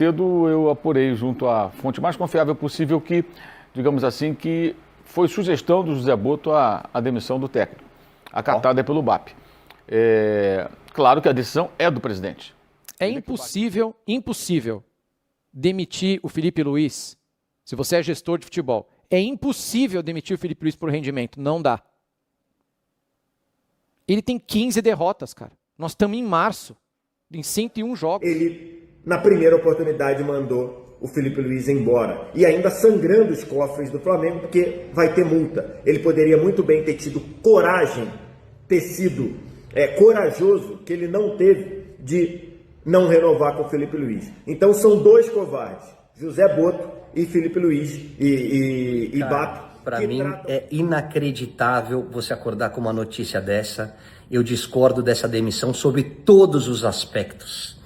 Cedo eu apurei junto à fonte mais confiável possível que, digamos assim, que foi sugestão do José Boto a demissão do técnico, acatada pelo BAP. Claro que a decisão é do presidente. É impossível demitir o Felipe Luiz, se você é gestor de futebol. É impossível demitir o Felipe Luiz por rendimento, não dá. Ele tem 15 derrotas, cara. Nós estamos em março, em 101 jogos. Ele, na primeira oportunidade, mandou o Felipe Luiz embora. E ainda sangrando os cofres do Flamengo, porque vai ter multa. Ele poderia muito bem ter tido coragem, ter sido corajoso, que ele não teve, de não renovar com o Felipe Luiz. Então são dois covardes, José Boto e Felipe Luiz e BAP. Para mim é inacreditável você acordar com uma notícia dessa. Eu discordo dessa demissão sob todos os aspectos.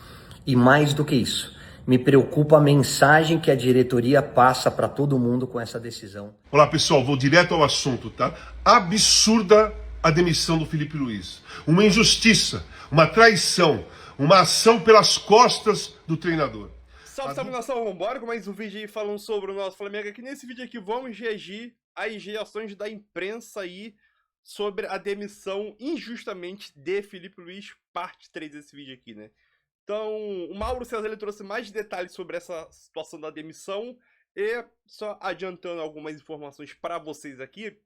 E mais do que isso, me preocupa a mensagem que a diretoria passa para todo mundo com essa decisão. Olá pessoal, vou direto ao assunto, tá? Absurda a demissão do Felipe Luiz. Uma injustiça, uma traição, uma ação pelas costas do treinador. Salve, salve nação, vambora com mais um vídeo aí falando sobre o nosso Flamengo. Aqui nesse vídeo aqui vamos reagir às reações da imprensa aí sobre a demissão injustamente de Felipe Luiz, parte 3 desse vídeo aqui, né? Então, o Mauro César ele trouxe mais detalhes sobre essa situação da demissão e só adiantando algumas informações para vocês aqui,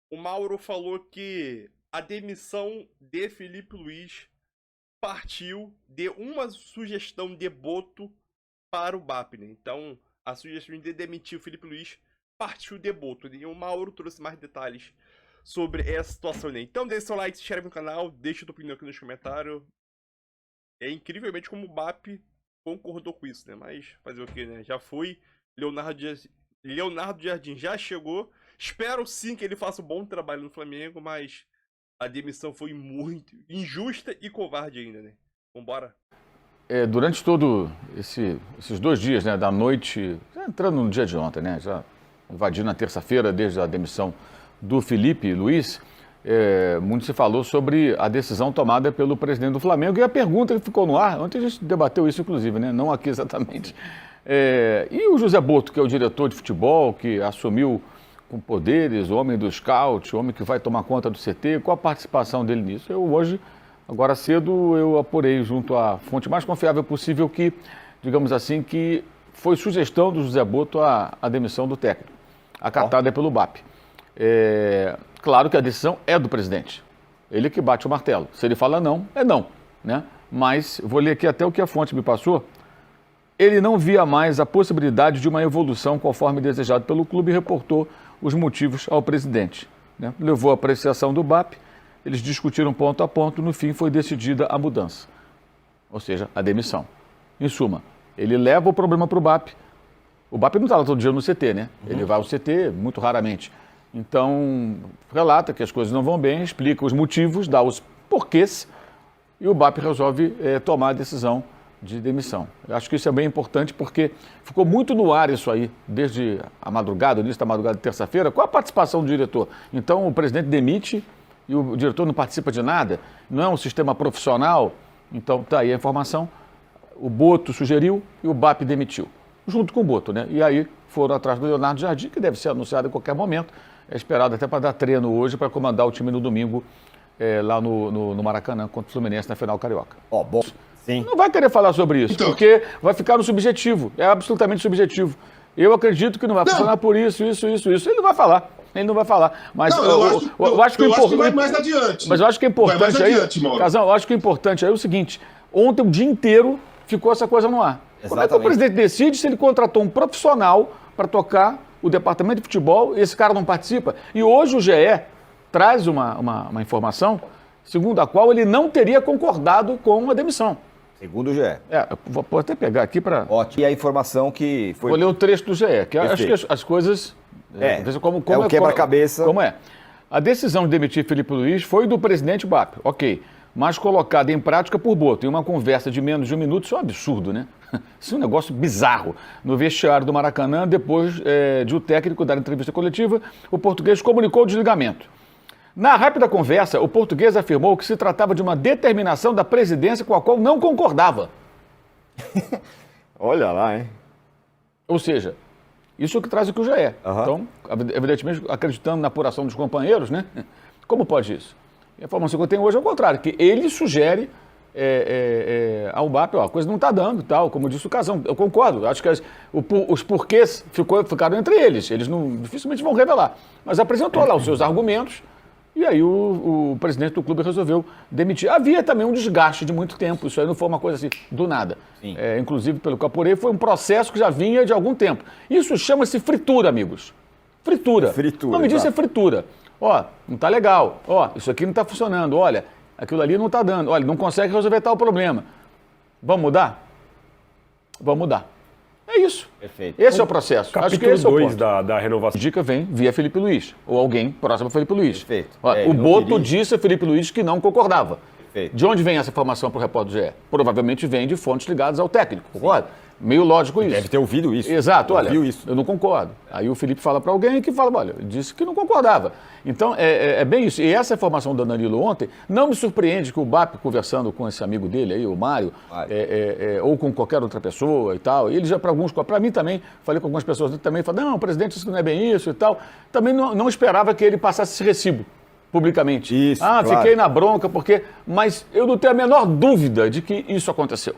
o Mauro falou que a demissão de Felipe Luiz partiu de uma sugestão de Boto para o BAP, né? Então, a sugestão de demitir o Felipe Luiz partiu de Boto, né? E o Mauro trouxe mais detalhes sobre essa situação, né? Então, deixe seu like, se inscreve no canal, deixa a tua opinião aqui nos comentários. É incrivelmente como o BAP concordou com isso, né? Mas fazer o que, né? Já foi, Leonardo Jardim já chegou. Espero sim que ele faça um bom trabalho no Flamengo, mas a demissão foi muito injusta e covarde ainda, né? Vambora. Durante todo esses 2 dias, né, da noite, já entrando no dia de ontem, né, já invadindo na terça-feira, desde a demissão do Felipe Luiz, muito se falou sobre a decisão tomada pelo presidente do Flamengo e a pergunta que ficou no ar, ontem a gente debateu isso inclusive, né, não aqui exatamente. E o José Boto, que é o diretor de futebol, que assumiu com poderes, o homem do scout, o homem que vai tomar conta do CT, qual a participação dele nisso? Agora cedo eu apurei junto à fonte mais confiável possível que, digamos assim, que foi sugestão do José Boto a demissão do técnico, acatada pelo BAP. Claro que a decisão é do presidente, ele que bate o martelo. Se ele fala não, é não, né? Mas vou ler aqui até o que a fonte me passou. Ele não via mais a possibilidade de uma evolução conforme desejado pelo clube e reportou os motivos ao presidente, né? Levou a apreciação do BAP. Eles discutiram ponto a ponto, no fim foi decidida a mudança, ou seja, a demissão. Em suma, ele leva o problema para o BAP não está lá todo dia no CT, né? Ele vai ao CT muito raramente. Então, relata que as coisas não vão bem, explica os motivos, dá os porquês e o BAP resolve tomar a decisão de demissão. Eu acho que isso é bem importante porque ficou muito no ar isso aí, desde a madrugada, o início da madrugada de terça-feira, com a participação do diretor. Então, o presidente demite e o diretor não participa de nada, não é um sistema profissional, então tá aí a informação, o Boto sugeriu e o BAP demitiu, junto com o Boto, né? E aí foram atrás do Leonardo Jardim, que deve ser anunciado em qualquer momento, é esperado até para dar treino hoje, para comandar o time no domingo, lá no Maracanã, contra o Fluminense na final carioca. Bom, sim. Não vai querer falar sobre isso, porque vai ficar no subjetivo, é absolutamente subjetivo. Eu acredito que não vai funcionar por isso, ele não vai falar. Ele não vai falar, mas não, eu acho que vai mais adiante. Mas eu acho que é importante Casão, eu acho que é importante aí o seguinte, ontem o dia inteiro ficou essa coisa no ar. Exatamente. Como é que o presidente decide se ele contratou um profissional para tocar o departamento de futebol e esse cara não participa? E hoje o GE traz uma informação segundo a qual ele não teria concordado com a demissão. Segundo o GE. Vou até pegar aqui para... Ótimo. E a informação que foi... Vou ler o trecho do GE, que eu acho que as coisas... o quebra-cabeça. Como é? A decisão de demitir Felipe Luiz foi do presidente BAP, ok, mas colocada em prática por Boto. Em uma conversa de menos de 1 minuto, isso é um absurdo, né? Isso é um negócio bizarro. No vestiário do Maracanã, depois de o técnico dar entrevista coletiva, o português comunicou o desligamento. Na rápida conversa, o português afirmou que se tratava de uma determinação da presidência com a qual não concordava. Olha lá, hein? Ou seja, isso é o que traz o que já é. Então, evidentemente, acreditando na apuração dos companheiros, né? Como pode isso? E a informação que eu tenho hoje é o contrário, que ele sugere ao BAP, ó, a coisa não está dando e tal, como disse o Casão. Eu concordo, acho que os porquês ficaram entre eles, eles dificilmente vão revelar. Mas apresentou lá os seus argumentos e aí o presidente do clube resolveu demitir. Havia também um desgaste de muito tempo, isso aí não foi uma coisa assim do nada. Inclusive, pelo que eu apurei, foi um processo que já vinha de algum tempo. Isso chama-se fritura, amigos. Fritura. Fritura, o nome disso é fritura. Ó, não está legal. Ó, isso aqui não está funcionando. Olha, aquilo ali não está dando. Olha, não consegue resolver tal problema. Vamos mudar? Vamos mudar. É isso. Perfeito. Esse é o processo. Acho que Capítulo esse é o 2 ponto. da renovação. A dica vem via Felipe Luiz, ou alguém próximo a Felipe Luiz. Perfeito. Ó, É, o ele não Boto queria. disse a Felipe Luiz que não concordava. Perfeito. De onde vem essa informação para o repórter do GE? Provavelmente vem de fontes ligadas ao técnico, concorda? Meio lógico isso. Deve ter ouvido isso. Exato, olha, Ouviu isso. eu não concordo. Aí o Felipe fala para alguém que fala, olha, disse que não concordava. Então, é bem isso. E essa informação do Danilo ontem, não me surpreende que o BAP, conversando com esse amigo dele aí, o Mário, ou com qualquer outra pessoa e tal, ele já para mim também, falei com algumas pessoas também, falaram, não, o presidente disse que não é bem isso e tal. Também não esperava que ele passasse esse recibo publicamente. Isso, claro. Fiquei na bronca, mas eu não tenho a menor dúvida de que isso aconteceu.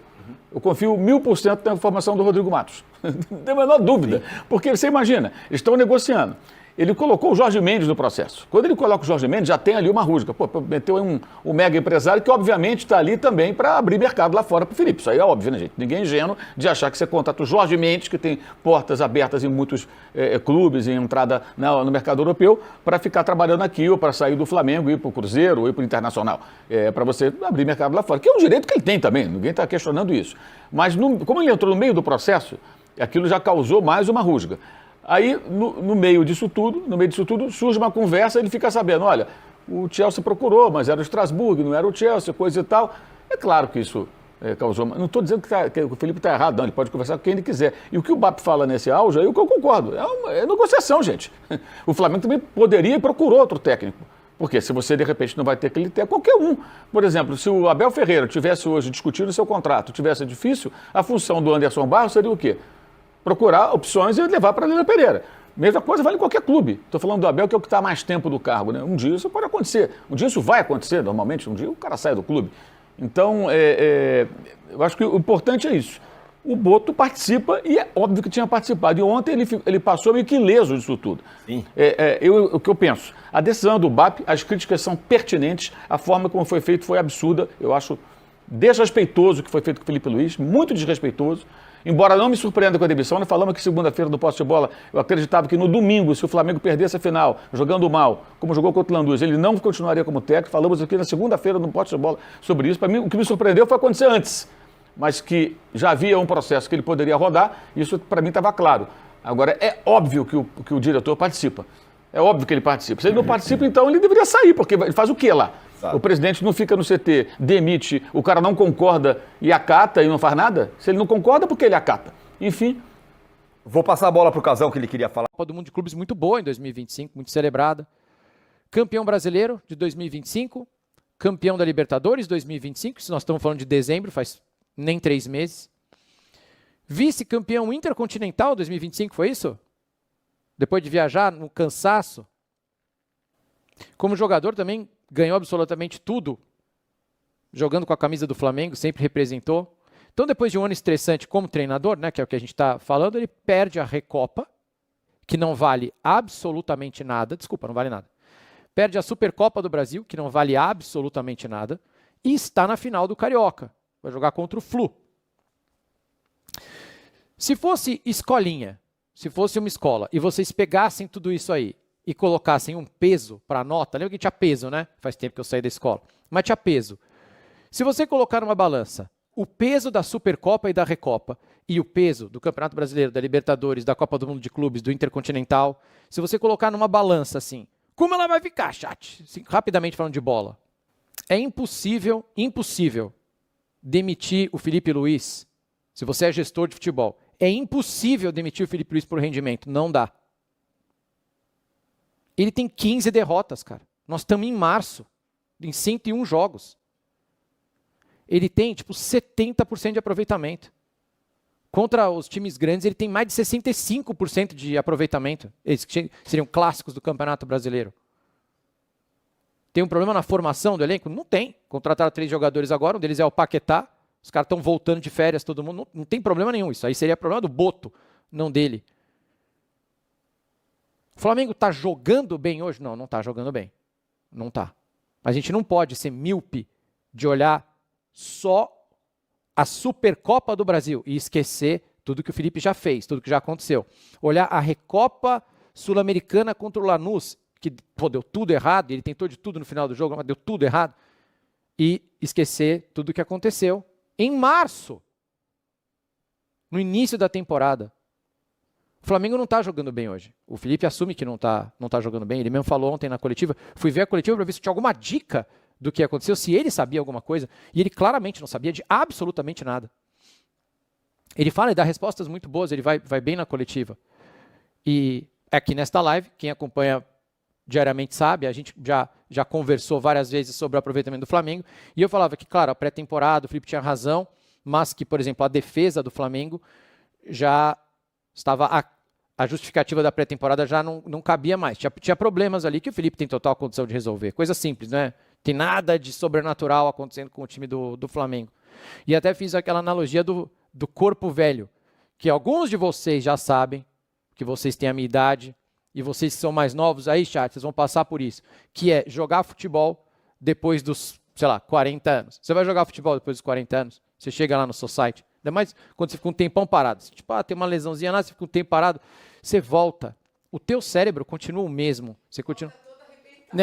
Eu confio 1000% na informação do Rodrigo Matos. Não tenho a menor dúvida. Porque você imagina, eles estão negociando. Ele colocou o Jorge Mendes no processo. Quando ele coloca o Jorge Mendes, já tem ali uma rusga. Pô, meteu um mega empresário que, obviamente, está ali também para abrir mercado lá fora para o Felipe. Isso aí é óbvio, né, gente? Ninguém é ingênuo de achar que você contrata o Jorge Mendes, que tem portas abertas em muitos clubes, em entrada no mercado europeu, para ficar trabalhando aqui, ou para sair do Flamengo, ir para o Cruzeiro, ou ir para o Internacional. Para você abrir mercado lá fora. Que é um direito que ele tem também, ninguém está questionando isso. Mas, como ele entrou no meio do processo, aquilo já causou mais uma rusga. Aí, no meio disso tudo, surge uma conversa, ele fica sabendo, olha, o Chelsea procurou, mas era o Strasbourg, não era o Chelsea, coisa e tal. É claro que isso causou... Não estou dizendo que o Felipe está errado, não, ele pode conversar com quem ele quiser. E o que o BAP fala nesse áudio, é o que eu concordo, é negociação, gente. O Flamengo também poderia e procurou outro técnico. Porque se você, de repente, não vai ter aquele técnico, qualquer um. Por exemplo, se o Abel Ferreira tivesse hoje discutindo o seu contrato, tivesse difícil, a função do Anderson Barros seria o quê? Procurar opções e levar para a Leila Pereira. Mesma coisa vale em qualquer clube. Estou falando do Abel, que é o que está mais tempo do cargo, né? Um dia isso pode acontecer. Um dia isso vai acontecer, normalmente. Um dia o cara sai do clube. Então, eu acho que o importante é isso. O Boto participa e é óbvio que tinha participado. E ontem ele passou meio que ileso disso tudo. Sim. O que eu penso? A decisão do BAP, as críticas são pertinentes, a forma como foi feito foi absurda. Eu acho desrespeitoso o que foi feito com o Felipe Luiz, muito desrespeitoso. Embora não me surpreenda com a demissão, nós falamos que segunda-feira no Posse de Bola, eu acreditava que no domingo, se o Flamengo perdesse a final, jogando mal, como jogou contra o Lanús, ele não continuaria como técnico. Falamos aqui na segunda-feira no Posse de Bola sobre isso. Para mim, o que me surpreendeu foi acontecer antes, mas que já havia um processo que ele poderia rodar, isso para mim estava claro. Agora, é óbvio que o diretor participa. É óbvio que ele participa. Se ele não participa, então ele deveria sair, porque ele faz o quê lá? O presidente não fica no CT, demite, o cara não concorda e acata e não faz nada? Se ele não concorda, por que ele acata? Enfim. Vou passar a bola para o Casão que ele queria falar. Copa do Mundo de Clubes muito boa em 2025, muito celebrada. Campeão brasileiro de 2025, campeão da Libertadores 2025, se nós estamos falando de dezembro, faz nem 3 meses. Vice-campeão intercontinental 2025, foi isso? Depois de viajar no cansaço. Como jogador também ganhou absolutamente tudo, jogando com a camisa do Flamengo, sempre representou. Então, depois de um ano estressante como treinador, né, que é o que a gente está falando, ele perde a Recopa, que não vale absolutamente nada. Desculpa, não vale nada. Perde a Supercopa do Brasil, que não vale absolutamente nada, e está na final do Carioca. Vai jogar contra o Flu. Se fosse escolinha, se fosse uma escola, e vocês pegassem tudo isso aí e colocassem um peso para a nota, lembra que tinha peso, né? Faz tempo que eu saí da escola. Mas tinha peso. Se você colocar numa balança o peso da Supercopa e da Recopa e o peso do Campeonato Brasileiro, da Libertadores, da Copa do Mundo de Clubes, do Intercontinental, se você colocar numa balança assim, como ela vai ficar, chat? Assim, rapidamente falando de bola. É impossível demitir o Felipe Luiz, se você é gestor de futebol. É impossível demitir o Felipe Luiz por rendimento. Não dá. Ele tem 15 derrotas, cara. Nós estamos em março, em 101 jogos. Ele tem, 70% de aproveitamento. Contra os times grandes, ele tem mais de 65% de aproveitamento. Esses que seriam clássicos do Campeonato Brasileiro. Tem um problema na formação do elenco? Não tem. Contrataram 3 jogadores agora, um deles é o Paquetá. Os caras estão voltando de férias, todo mundo. Não tem problema nenhum. Isso aí seria problema do Boto, não dele. O Flamengo está jogando bem hoje? Não, não está jogando bem. Não está. A gente não pode ser míope de olhar só a Supercopa do Brasil e esquecer tudo que o Felipe já fez, tudo que já aconteceu. Olhar a Recopa Sul-Americana contra o Lanús, que deu tudo errado, ele tentou de tudo no final do jogo, mas deu tudo errado, e esquecer tudo o que aconteceu em março, no início da temporada. O Flamengo não está jogando bem hoje. O Felipe assume que não tá jogando bem, ele mesmo falou ontem na coletiva. Fui ver a coletiva para ver se tinha alguma dica do que aconteceu, se ele sabia alguma coisa, e ele claramente não sabia de absolutamente nada. Ele fala e dá respostas muito boas, ele vai bem na coletiva. E aqui nesta live, quem acompanha diariamente sabe, a gente já conversou várias vezes sobre o aproveitamento do Flamengo, e eu falava que, claro, a pré-temporada, o Felipe tinha razão, mas que, por exemplo, a defesa do Flamengo já estava... A justificativa da pré-temporada já não cabia mais. Tinha problemas ali que o Felipe tem total condição de resolver. Coisa simples, né? Tem nada de sobrenatural acontecendo com o time do Flamengo. E até fiz aquela analogia do corpo velho, que alguns de vocês já sabem, que vocês têm a minha idade, e vocês que são mais novos aí, chat, vocês vão passar por isso, que é jogar futebol depois dos, 40 anos. Você vai jogar futebol depois dos 40 anos? Você chega lá no society, ainda mais quando você fica um tempão parado. Tipo, tem uma lesãozinha lá, você fica um tempo parado, você volta. O teu cérebro continua o mesmo. Você continua...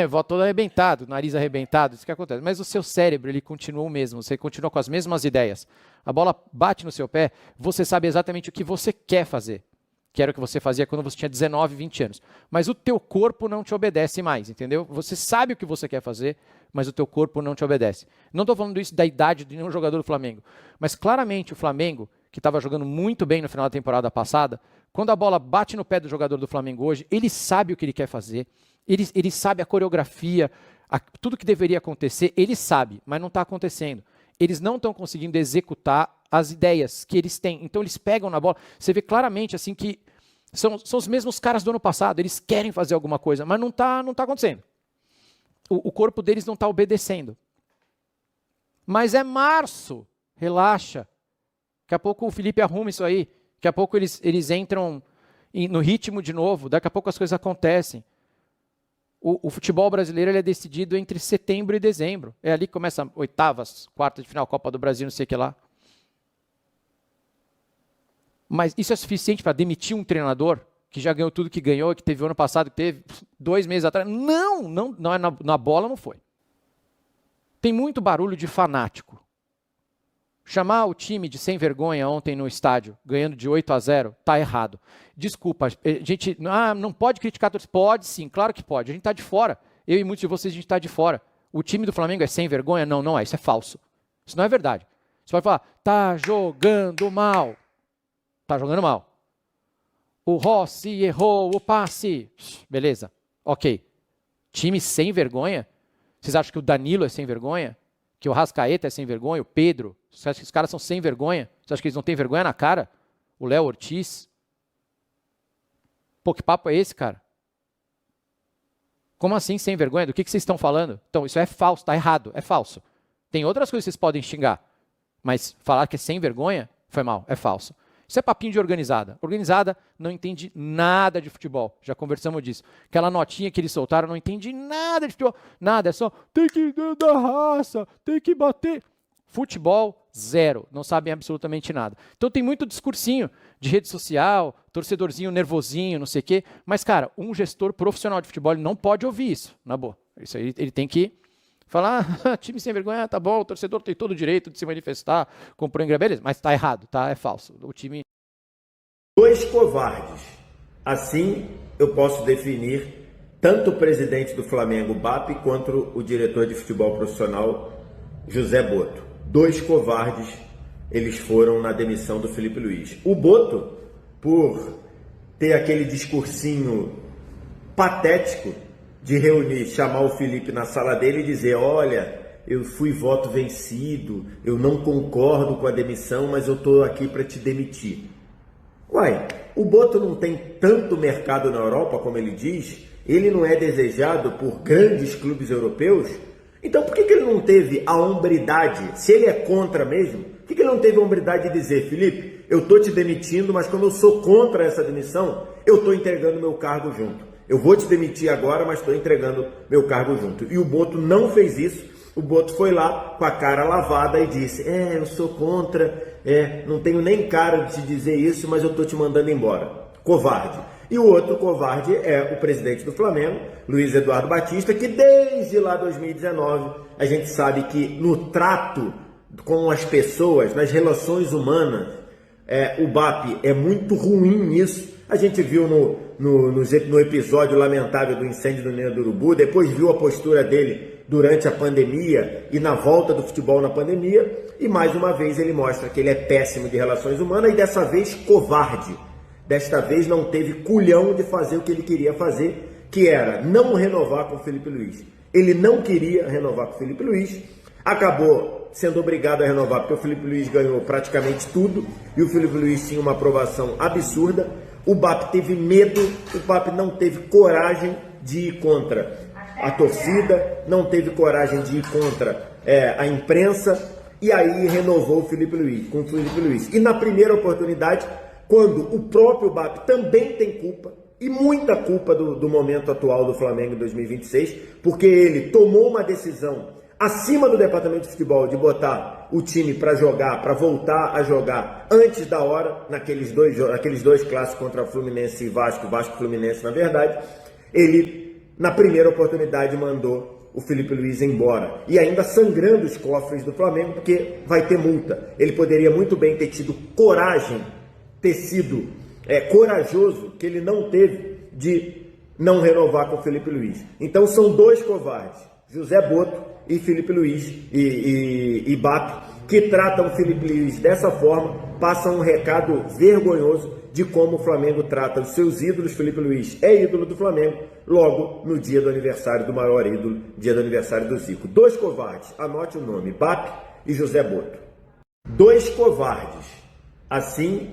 Volta todo arrebentado, nariz arrebentado, isso que acontece. Mas o seu cérebro, ele continua o mesmo, você continua com as mesmas ideias. A bola bate no seu pé, você sabe exatamente o que você quer fazer. Que era o que você fazia quando você tinha 19, 20 anos. Mas o teu corpo não te obedece mais, entendeu? Você sabe o que você quer fazer, mas o teu corpo não te obedece. Não estou falando isso da idade de nenhum jogador do Flamengo, mas claramente o Flamengo, que estava jogando muito bem no final da temporada passada, quando a bola bate no pé do jogador do Flamengo hoje, ele sabe o que ele quer fazer, ele sabe a coreografia, tudo que deveria acontecer, ele sabe, mas não está acontecendo. Eles não estão conseguindo executar as ideias que eles têm. Então eles pegam na bola. Você vê claramente assim que são os mesmos caras do ano passado. Eles querem fazer alguma coisa, mas não está acontecendo. O corpo deles não está obedecendo. Mas é março. Relaxa. Daqui a pouco o Felipe arruma isso aí. Daqui a pouco eles entram no ritmo de novo. Daqui a pouco as coisas acontecem. O futebol brasileiro ele é decidido entre setembro e dezembro. É ali que começa oitavas, quartas de final, Copa do Brasil, não sei o que lá. Mas isso é suficiente para demitir um treinador que já ganhou tudo que ganhou, que teve o ano passado, que teve 2 meses atrás? Não, na bola não foi. Tem muito barulho de fanático. Chamar o time de sem vergonha ontem no estádio, ganhando de 8-0, tá errado. Desculpa, a gente não pode criticar a torcida. Pode sim, claro que pode. A gente está de fora. Eu e muitos de vocês, a gente está de fora. O time do Flamengo é sem vergonha? Não, não é. Isso é falso. Isso não é verdade. Você pode falar, tá jogando mal. Tá jogando mal. O Rossi errou o passe. Beleza, ok. Time sem vergonha? Vocês acham que o Danilo é sem vergonha? Que o Rascaeta é sem vergonha? O Pedro? Você acha que os caras são sem vergonha? Você acha que eles não têm vergonha na cara? O Léo Ortiz? Pô, que papo é esse, cara? Como assim sem vergonha? Do que vocês estão falando? Então, isso é falso, tá errado, é falso. Tem outras coisas que vocês podem xingar, mas falar que é sem vergonha, foi mal, é falso. Isso é papinho de organizada. Organizada não entende nada de futebol. Já conversamos disso. Aquela notinha que eles soltaram não entende nada de futebol. Nada, é só tem que dar raça, tem que bater. Futebol, zero. Não sabem absolutamente nada. Então tem muito discursinho de rede social, torcedorzinho nervosinho, não sei o quê. Mas, cara, um gestor profissional de futebol ele não pode ouvir isso, na boa. Isso aí ele tem que falar, time sem vergonha, tá bom, o torcedor tem todo o direito de se manifestar, comprou ingresso, beleza, mas tá errado, tá? É falso. O time... 2 covardes. Assim eu posso definir tanto o presidente do Flamengo, BAP, quanto o diretor de futebol profissional, José Boto. 2 covardes, eles foram na demissão do Felipe Luiz. O Boto, por ter aquele discursinho patético de reunir, chamar o Felipe na sala dele e dizer, olha, eu fui voto vencido, eu não concordo com a demissão, mas eu estou aqui para te demitir. Uai, o Boto não tem tanto mercado na Europa, como ele diz, ele não é desejado por grandes clubes europeus, então por que ele não teve a hombridade, se ele é contra mesmo, por que ele não teve a hombridade de dizer, Felipe, eu estou te demitindo, mas como eu sou contra essa demissão, eu estou entregando meu cargo junto. Eu vou te demitir agora, mas estou entregando meu cargo junto. E o Boto não fez isso. O Boto foi lá com a cara lavada e disse, eu sou contra, não tenho nem cara de te dizer isso, mas eu estou te mandando embora. Covarde. E o outro covarde é o presidente do Flamengo, Luiz Eduardo Batista, que desde lá 2019, a gente sabe que no trato com as pessoas, nas relações humanas, o BAP é muito ruim nisso. A gente viu no episódio lamentável do incêndio do Ninho do Urubu, depois viu a postura dele durante a pandemia e na volta do futebol na pandemia, e mais uma vez ele mostra que ele é péssimo de relações humanas e dessa vez covarde. Desta vez não teve culhão de fazer o que ele queria fazer, que era não renovar com o Felipe Luiz. Ele não queria renovar com o Felipe Luiz, acabou sendo obrigado a renovar porque o Felipe Luiz ganhou praticamente tudo e o Felipe Luiz tinha uma aprovação absurda. O BAP teve medo, o BAP não teve coragem de ir contra a torcida, não teve coragem de ir contra a imprensa, e aí renovou com o Felipe Luiz. E na primeira oportunidade, quando o próprio BAP também tem culpa, e muita culpa do momento atual do Flamengo em 2026, porque ele tomou uma decisão acima do departamento de futebol de botar o time para jogar, para voltar a jogar antes da hora, naqueles dois clássicos contra Fluminense e Vasco e Fluminense, na verdade, ele, na primeira oportunidade, mandou o Felipe Luiz embora. E ainda sangrando os cofres do Flamengo, porque vai ter multa. Ele poderia muito bem ter tido coragem, ter sido corajoso, que ele não teve, de não renovar com o Felipe Luiz. Então são dois covardes, José Boto e Felipe Luiz e BAP, que tratam o Felipe Luiz dessa forma, passam um recado vergonhoso de como o Flamengo trata os seus ídolos. Felipe Luiz é ídolo do Flamengo, logo no dia do aniversário do maior ídolo, dia do aniversário do Zico. Dois covardes, anote o nome, BAP e José Boto. Dois covardes, assim...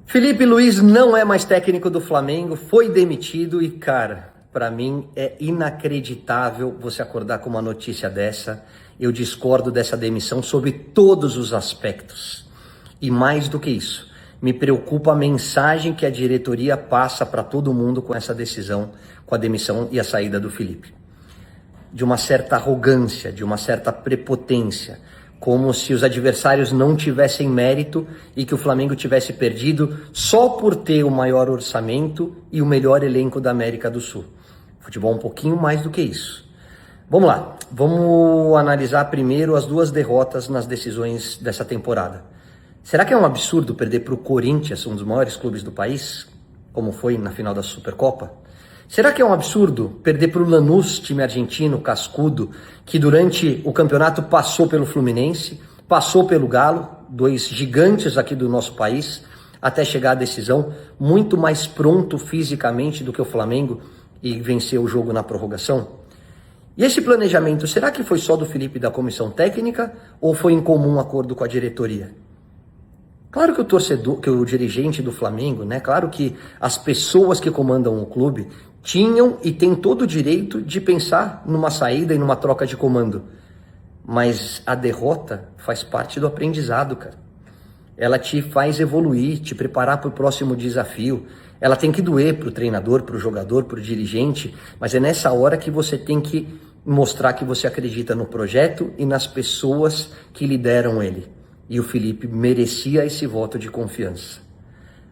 Felipe Luiz não é mais técnico do Flamengo, foi demitido e, cara, para mim é inacreditável você acordar com uma notícia dessa. Eu discordo dessa demissão sob todos os aspectos. E mais do que isso, me preocupa a mensagem que a diretoria passa para todo mundo com essa decisão, com a demissão e a saída do Felipe. De uma certa arrogância, de uma certa prepotência, como se os adversários não tivessem mérito e que o Flamengo tivesse perdido só por ter o maior orçamento e o melhor elenco da América do Sul. Futebol um pouquinho mais do que isso. Vamos lá, vamos analisar primeiro as duas derrotas nas decisões dessa temporada. Será que é um absurdo perder para o Corinthians, um dos maiores clubes do país, como foi na final da Supercopa? Será que é um absurdo perder para o Lanús, time argentino, cascudo, que durante o campeonato passou pelo Fluminense, passou pelo Galo, dois gigantes aqui do nosso país, até chegar à decisão, muito mais pronto fisicamente do que o Flamengo e venceu o jogo na prorrogação? E esse planejamento, será que foi só do Felipe e da comissão técnica ou foi em comum acordo com a diretoria? Claro que o torcedor, que o dirigente do Flamengo, né? Claro que as pessoas que comandam o clube tinham e têm todo o direito de pensar numa saída e numa troca de comando. Mas a derrota faz parte do aprendizado, cara. Ela te faz evoluir, te preparar para o próximo desafio. Ela tem que doer para o treinador, para o jogador, para o dirigente, mas é nessa hora que você tem que mostrar que você acredita no projeto e nas pessoas que lideram ele. E o Felipe merecia esse voto de confiança.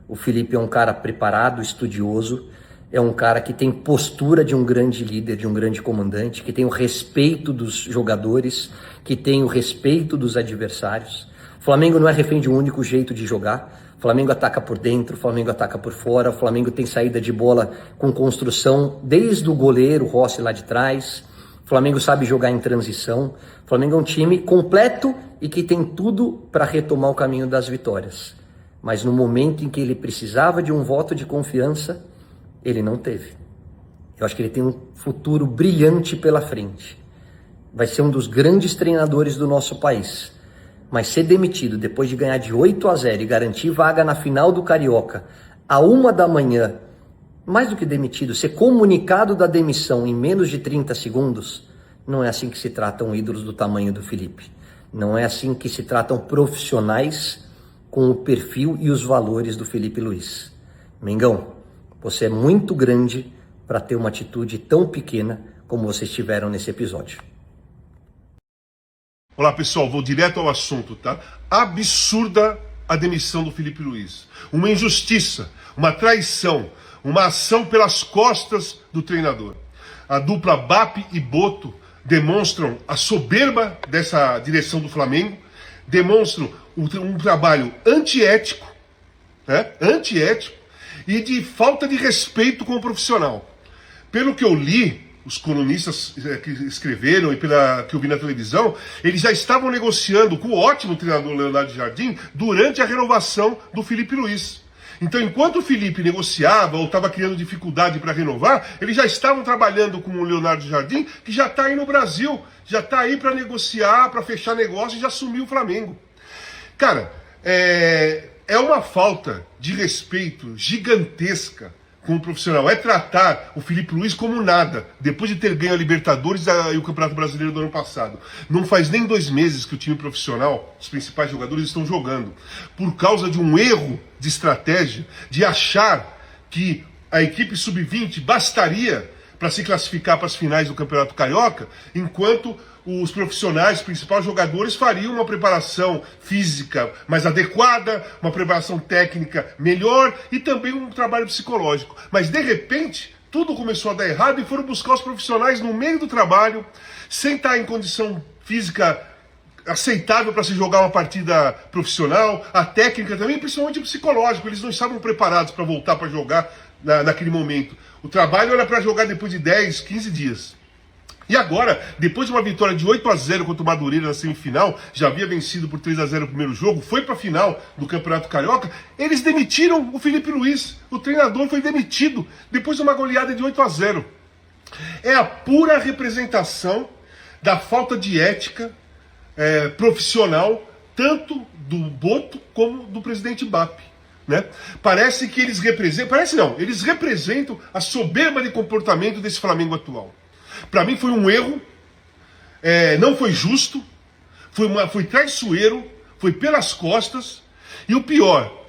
O Felipe é um cara preparado, estudioso, é um cara que tem postura de um grande líder, de um grande comandante, que tem o respeito dos jogadores, que tem o respeito dos adversários. O Flamengo não é refém de um único jeito de jogar. O Flamengo ataca por dentro, o Flamengo ataca por fora, o Flamengo tem saída de bola com construção desde o goleiro, o Rossi lá de trás. O Flamengo sabe jogar em transição. O Flamengo é um time completo e que tem tudo para retomar o caminho das vitórias. Mas no momento em que ele precisava de um voto de confiança, ele não teve. Eu acho que ele tem um futuro brilhante pela frente. vai ser um dos grandes treinadores do nosso país. Mas ser demitido depois de ganhar de 8-0 e garantir vaga na final do Carioca à 1 da manhã, mais do que demitido, ser comunicado da demissão em menos de 30 segundos, não é assim que se tratam ídolos do tamanho do Felipe. Não é assim que se tratam profissionais com o perfil e os valores do Felipe Luiz. Mengão, você é muito grande para ter uma atitude tão pequena como vocês tiveram nesse episódio. Olá pessoal, vou direto ao assunto, tá? Absurda a demissão do Felipe Luiz. Uma injustiça, uma traição, uma ação pelas costas do treinador. A dupla BAP e Boto demonstram a soberba dessa direção do Flamengo, demonstram um trabalho antiético, né? Antiético e de falta de respeito com o profissional. Pelo que eu li, os colunistas que escreveram e pela que eu vi na televisão, eles já estavam negociando com o ótimo treinador Leonardo Jardim durante a renovação do Felipe Luiz. Então, enquanto o Felipe negociava ou estava criando dificuldade para renovar, eles já estavam trabalhando com o Leonardo Jardim, que já está aí no Brasil, já está aí para negociar, para fechar negócio e já assumiu o Flamengo. Cara, é uma falta de respeito gigantesca com o profissional. É tratar o Felipe Luiz como nada, depois de ter ganho a Libertadores e o Campeonato Brasileiro do ano passado. Não faz nem 2 meses que o time profissional, os principais jogadores, estão jogando. Por causa de um erro de estratégia, de achar que a equipe sub-20 bastaria para se classificar para as finais do Campeonato Carioca, enquanto os profissionais, os principais jogadores, fariam uma preparação física mais adequada, uma preparação técnica melhor e também um trabalho psicológico. Mas, de repente, tudo começou a dar errado e foram buscar os profissionais no meio do trabalho, sem estar em condição física aceitável para se jogar uma partida profissional, a técnica também, principalmente o psicológico. Eles não estavam preparados para voltar para jogar naquele momento. O trabalho era para jogar depois de 10, 15 dias. E agora, depois de uma vitória de 8-0 contra o Madureira na semifinal, já havia vencido por 3-0 o primeiro jogo, foi para a final do Campeonato Carioca, eles demitiram o Felipe Luiz. O treinador foi demitido depois de uma goleada de 8-0. É a pura representação da falta de ética profissional, tanto do Boto como do presidente BAP. Né? Parece que eles representam, parece não, eles representam a soberba de comportamento desse Flamengo atual. Para mim foi um erro, não foi justo, foi traiçoeiro, foi pelas costas, e o pior,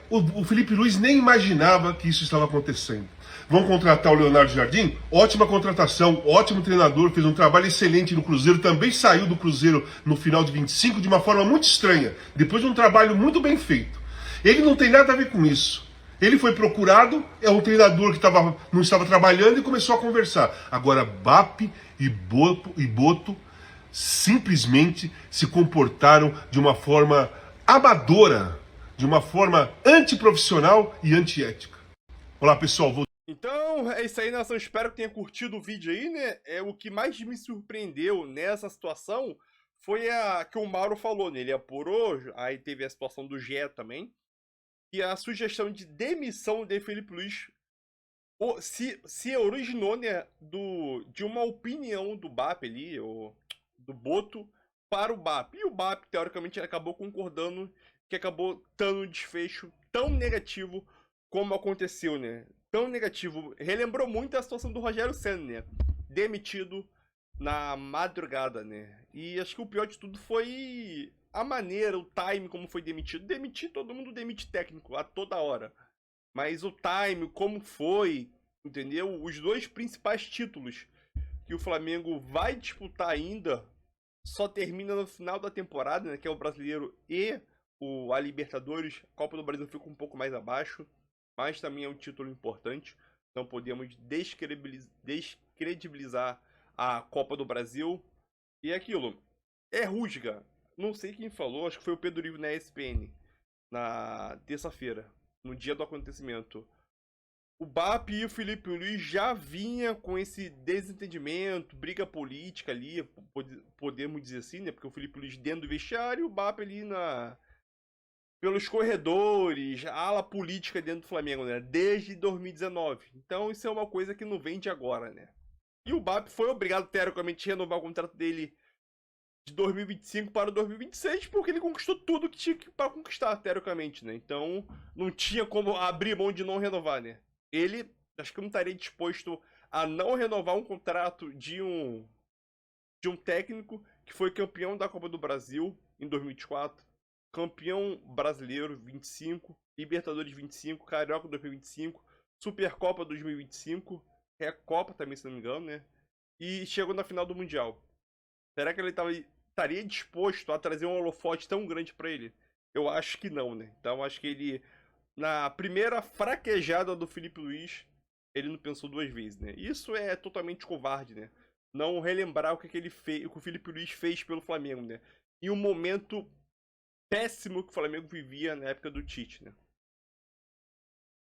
o Felipe Luiz nem imaginava que isso estava acontecendo. Vão contratar o Leonardo Jardim, ótima contratação, ótimo treinador, fez um trabalho excelente no Cruzeiro, também saiu do Cruzeiro no final de 25 de uma forma muito estranha, depois de um trabalho muito bem feito. Ele não tem nada a ver com isso. Ele foi procurado, é um treinador que não estava trabalhando e começou a conversar. Agora, BAP e Boto simplesmente se comportaram de uma forma amadora, de uma forma antiprofissional e antiética. Olá, pessoal. Então, é isso aí, nação. Espero que tenha curtido o vídeo aí, né? O que mais me surpreendeu nessa situação foi a que o Mauro falou, né? Ele apurou, aí teve a situação do GE também. E a sugestão de demissão de Felipe Luiz se originou, né, de uma opinião do BAP ali, do Boto, para o BAP. E o BAP, teoricamente, acabou concordando que acabou dando um desfecho tão negativo como aconteceu, né? Tão negativo. Relembrou muito a situação do Rogério Ceni, né? Demitido na madrugada, né? E acho que o pior de tudo foi a maneira, o time como foi demitido. Demitir, todo mundo demite técnico a toda hora. Mas o time, como foi, entendeu? Os 2 principais títulos que o Flamengo vai disputar ainda só termina no final da temporada, né? Que é o Brasileiro e a Libertadores. A Copa do Brasil fica um pouco mais abaixo, mas também é um título importante. Então podemos descredibilizar a Copa do Brasil. E aquilo, é rusga. Não sei quem falou, acho que foi o Pedro Ivo na ESPN, na terça-feira, no dia do acontecimento. O BAP e o Felipe Luiz já vinha com esse desentendimento, briga política ali, podemos dizer assim, né? Porque o Felipe Luiz dentro do vestiário e o BAP ali pelos corredores, a ala política dentro do Flamengo, né? Desde 2019. Então isso é uma coisa que não vem de agora, né? E o Mbappé foi obrigado, teoricamente, a renovar o contrato dele de 2025 para 2026, porque ele conquistou tudo que tinha para conquistar, teoricamente, né? Então, não tinha como abrir mão de não renovar, né? Ele, acho que não estaria disposto a não renovar um contrato de um técnico que foi campeão da Copa do Brasil em 2024, campeão brasileiro 25, Libertadores 25, Carioca 2025, Supercopa 2025, Recopa também, se não me engano, né? E chegou na final do Mundial. Será que ele estaria disposto a trazer um holofote tão grande pra ele? Eu acho que não, né? Então acho que ele, na primeira fraquejada do Filipe Luís, ele não pensou duas vezes, né? Isso é totalmente covarde, né? Não relembrar o que ele fez, o que o Filipe Luís fez pelo Flamengo, né? E um momento péssimo que o Flamengo vivia na época do Tite, né?